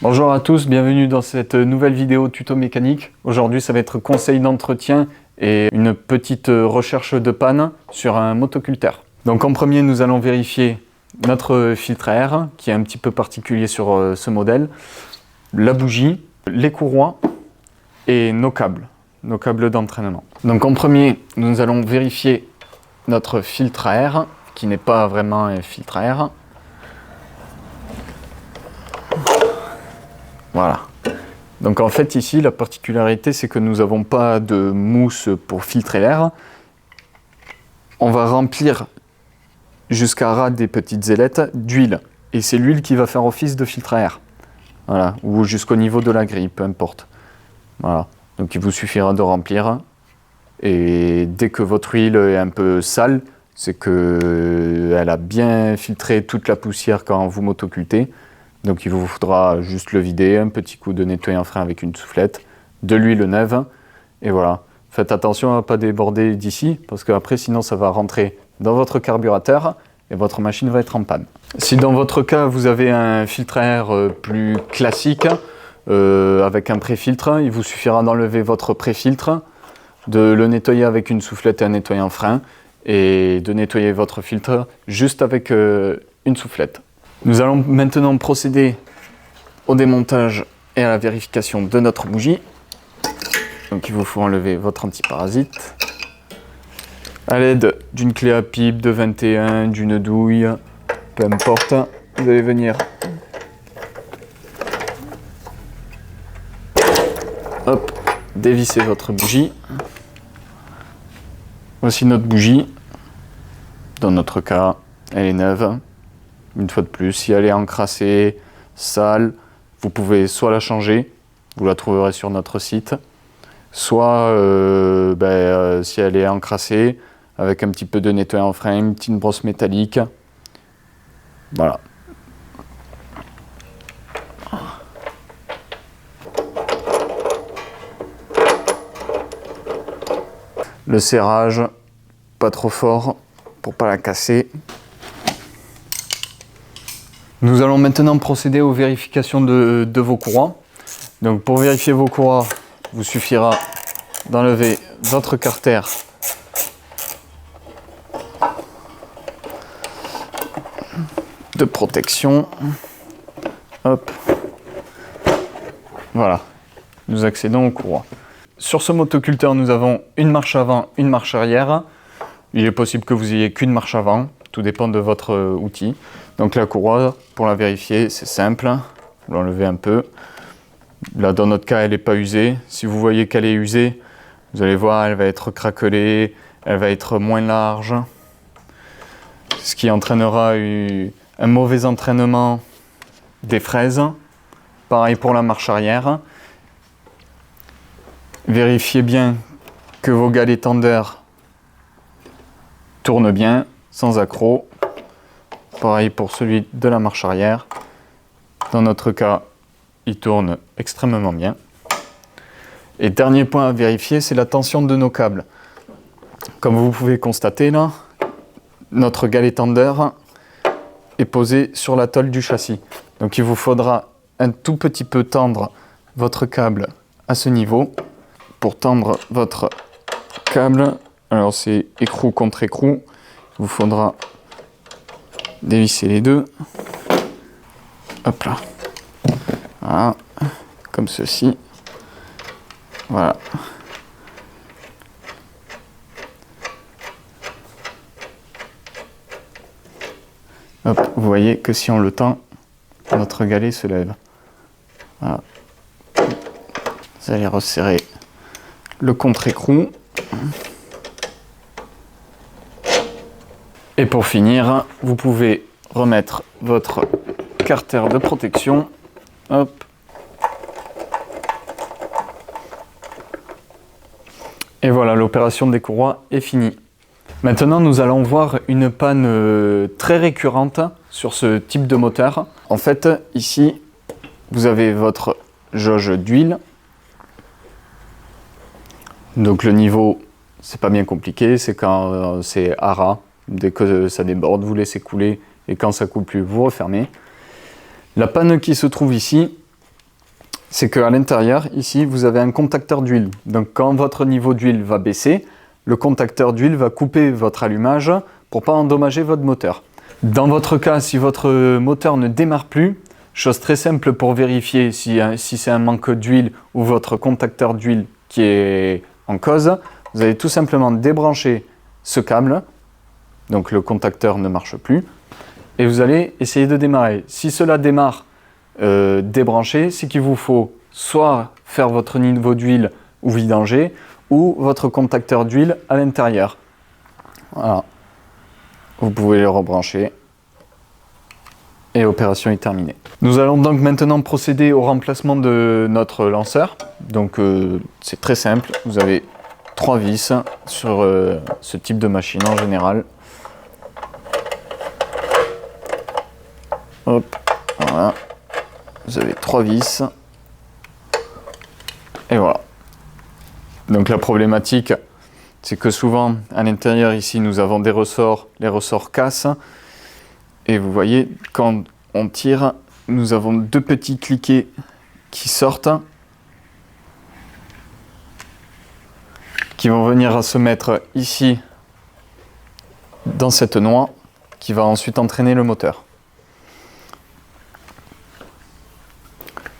Bonjour à tous, bienvenue dans cette nouvelle vidéo tuto mécanique. Aujourd'hui, ça va être conseil d'entretien et une petite recherche de panne sur un motoculteur. Donc en premier, nous allons vérifier notre filtre à air qui est un petit peu particulier sur ce modèle, la bougie, les courroies et nos câbles d'entraînement. Donc en premier, nous allons vérifier notre filtre à air qui n'est pas vraiment un filtre à air. Voilà. Donc en fait ici la particularité c'est que nous n'avons pas de mousse pour filtrer l'air. On va remplir jusqu'à ras des petites ailettes d'huile. Et c'est l'huile qui va faire office de filtre à air. Voilà. Ou jusqu'au niveau de la grille, peu importe. Voilà. Donc il vous suffira de remplir. Et dès que votre huile est un peu sale, c'est qu'elle a bien filtré toute la poussière quand vous motocultez. Donc il vous faudra juste le vider, un petit coup de nettoyant frein avec une soufflette, de l'huile neuve, et voilà. Faites attention à ne pas déborder d'ici, parce qu'après sinon ça va rentrer dans votre carburateur et votre machine va être en panne. Si dans votre cas vous avez un filtre à air plus classique, avec un pré-filtre, il vous suffira d'enlever votre pré-filtre, de le nettoyer avec une soufflette et un nettoyant frein, et de nettoyer votre filtre juste avec une soufflette. Nous allons maintenant procéder au démontage et à la vérification de notre bougie. Donc il vous faut enlever votre antiparasite à l'aide d'une clé à pipe, de 21, d'une douille, peu importe. Vous allez venir hop, dévisser votre bougie. Voici notre bougie. Dans notre cas, elle est neuve. Une fois de plus, si elle est encrassée, sale, vous pouvez soit la changer, vous la trouverez sur notre site, soit si elle est encrassée, avec un petit peu de nettoyant frein, une petite brosse métallique. Voilà. Le serrage, pas trop fort pour pas la casser. Nous allons maintenant procéder aux vérifications de vos courroies. Donc pour vérifier vos courroies, il vous suffira d'enlever votre carter de protection. Hop. Voilà. Nous accédons aux courroies. Sur ce motoculteur, nous avons une marche avant, une marche arrière. Il est possible que vous ayez qu'une marche avant. Tout dépend de votre outil. Donc la courroie, pour la vérifier, c'est simple. Vous l'enlevez un peu. Là, dans notre cas, elle n'est pas usée. Si vous voyez qu'elle est usée, vous allez voir, elle va être craquelée, elle va être moins large. Ce qui entraînera un mauvais entraînement des fraises. Pareil pour la marche arrière. Vérifiez bien que vos galets tendeurs tournent bien, sans accroc. Pareil pour celui de la marche arrière. Dans notre cas, il tourne extrêmement bien. Et dernier point à vérifier, c'est la tension de nos câbles. Comme vous pouvez constater là, notre galet tendeur est posé sur la tôle du châssis. Donc il vous faudra un tout petit peu tendre votre câble à ce niveau pour tendre votre câble. Alors c'est écrou contre écrou. Il vous faudra dévisser les deux. Hop là. Voilà. Comme ceci. Voilà. Hop, vous voyez que si on le tend, notre galet se lève. Voilà. Vous allez resserrer le contre-écrou. Et pour finir, vous pouvez remettre votre carter de protection. Hop. Et voilà, l'opération des courroies est finie. Maintenant, nous allons voir une panne très récurrente sur ce type de moteur. En fait, ici, vous avez votre jauge d'huile. Donc le niveau, c'est pas bien compliqué, c'est quand c'est à ras. Dès que ça déborde, vous laissez couler et quand ça coule plus, vous refermez. La panne qui se trouve ici, c'est qu'à l'intérieur, ici, vous avez un contacteur d'huile. Donc quand votre niveau d'huile va baisser, le contacteur d'huile va couper votre allumage pour ne pas endommager votre moteur. Dans votre cas, si votre moteur ne démarre plus, chose très simple pour vérifier si c'est un manque d'huile ou votre contacteur d'huile qui est en cause, vous allez tout simplement débrancher ce câble, donc le contacteur ne marche plus, et vous allez essayer de démarrer. Si cela démarre débranché, c'est qu'il vous faut soit faire votre niveau d'huile ou vidanger, ou votre contacteur d'huile à l'intérieur. Voilà. Vous pouvez le rebrancher. Et l'opération est terminée. Nous allons donc maintenant procéder au remplacement de notre lanceur. Donc c'est très simple. Vous avez 3 vis sur ce type de machine en général. Hop, voilà. Vous avez 3 vis. Et voilà. Donc la problématique, c'est que souvent à l'intérieur ici nous avons des ressorts, les ressorts cassent. Et vous voyez, quand on tire, nous avons 2 petits cliquets qui sortent, qui vont venir se mettre ici, dans cette noix, qui va ensuite entraîner le moteur.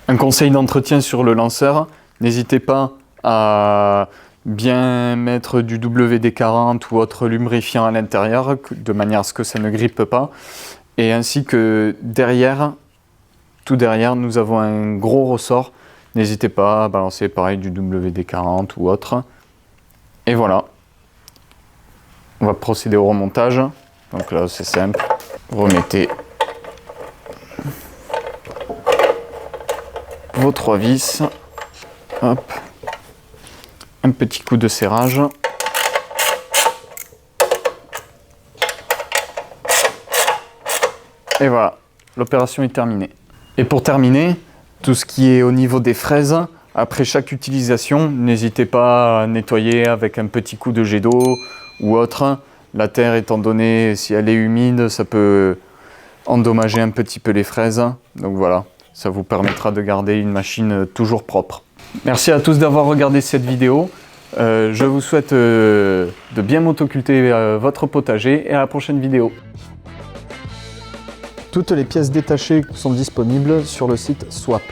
Un conseil d'entretien sur le lanceur, n'hésitez pas à bien mettre du WD-40 ou autre lubrifiant à l'intérieur, de manière à ce que ça ne grippe pas. Et ainsi que derrière, tout derrière, nous avons un gros ressort. N'hésitez pas à balancer pareil du WD-40 ou autre. Et voilà. On va procéder au remontage. Donc là, c'est simple. Vous remettez vos 3 vis. Hop. Un petit coup de serrage. Et voilà, l'opération est terminée. Et pour terminer, tout ce qui est au niveau des fraises, après chaque utilisation, n'hésitez pas à nettoyer avec un petit coup de jet d'eau ou autre. La terre étant donnée, si elle est humide, ça peut endommager un petit peu les fraises. Donc voilà, ça vous permettra de garder une machine toujours propre. Merci à tous d'avoir regardé cette vidéo. Je vous souhaite de bien motoculter votre potager et à la prochaine vidéo. Toutes les pièces détachées sont disponibles sur le site Swap.